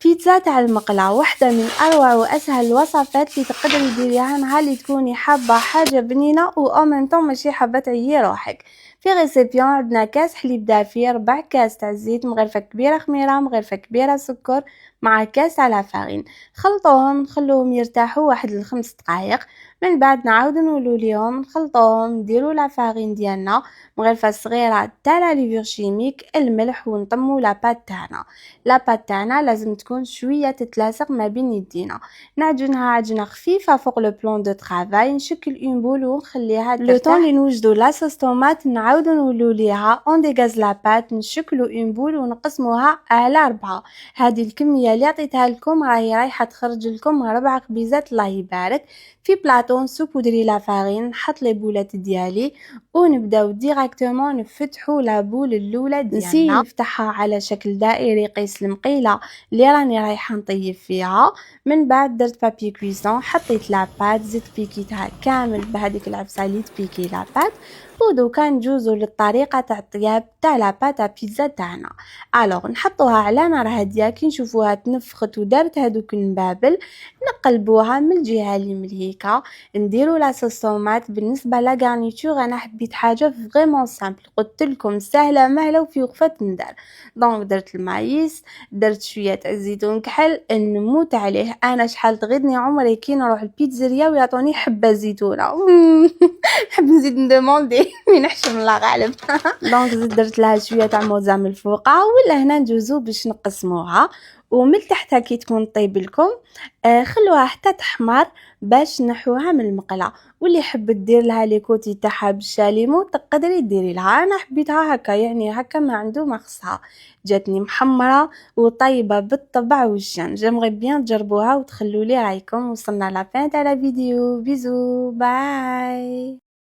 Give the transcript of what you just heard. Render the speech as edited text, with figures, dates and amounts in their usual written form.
بيتزا تاع المقلة واحدة من أروع وأسهل الوصفات اللي تقدري ديريها نهار اللي تكوني حابة حاجة بنينة و أو ميم طون ماشي حابة تعيي روحك. في ريسيبيون عندنا كاس حليب دافي، 4 كاس تاع الزيت، مغرفة كبيرة خميرة، مغرفة كبيرة سكر، مع كاس على فارين. خلطوهم نخلوهم يرتاحوا واحد ل5 دقايق، من بعد نعاودو نولو ليهم نخلطوهم، نديرو لا فارين ديالنا، مغرفة صغيرة تاع لا ليفور شيميك، الملح، ونطمو لاباط تاعنا. لاباط تاعنا لازم تكون شويه تتلاصق ما بين يدينا. نعجنها عجنه خفيفه فوق لو بلون دو طرافاي، نشكل اون بول ونخليها ترتاح. لو طون اللي نوجدو لاصوص طوماط نعاودو نولو ليها اون ديغاز لاباط، نشكلو اون بول ونقسموها على 4. هذه الكميه اللي عطيتها لكم راهي رايحه تخرج لكم 4 خبيزات الله يبارك. في بلاطو نسوبودري لا فارين، نحط لي بولات ديالي ونبداو ديراكتومون نفتحو لا بول الاولى ديالنا. نسي نفتحها على شكل دائري قيس المقيله اللي راني رايحه نطيب فيها. من بعد درت بابي كويسون، حطيت لاباط، زدت بيكيتها كامل بهذيك العفسه اللي تبيكي لاباط. ودوكا نجوزو للطريقه تاع الطياب تاع لاباط بيتزا تاعنا. الوغ نحطوها على نار هاديه، كي نشوفوها تنفخت ودارت هذوك النبابل نقلبوها من الجهه اللي مليكه. نديرو لاصوص طوماط. بالنسبه لا غارنيتور انا حبيت حاجه فريمون سامبل، قلت لكم سهله مهله وفي وقفه تندار. دونك درت المايس، درت شويه تاع الزيتون كحل، نموت عليه. انا شحال تغيظني عمري كي نروح البيتزاريا ويعطوني حبه زيتونه نحب نزيد ندوموندي من نحشم الله غالب دونك زدت درت لها شويه تاع موزه من الفوقه. ولا هنا ندوزو باش نقسموها، ومن تحت كي تكون طيب لكم خلوها حتى تحمر باش نحوها من المقله. واللي يحب دير لها لي كوتي تاعها بالشاليمو تقدري ديري لها. انا حبيتها هكا، يعني هكا ما عنده ما خصها، جاتني محمره وطيبه بالطبع والجن. جيمغي بيان تجربوها وتخلوا لي رايكم. وصلنا لافين تاع لا فيديو، بيزو باي.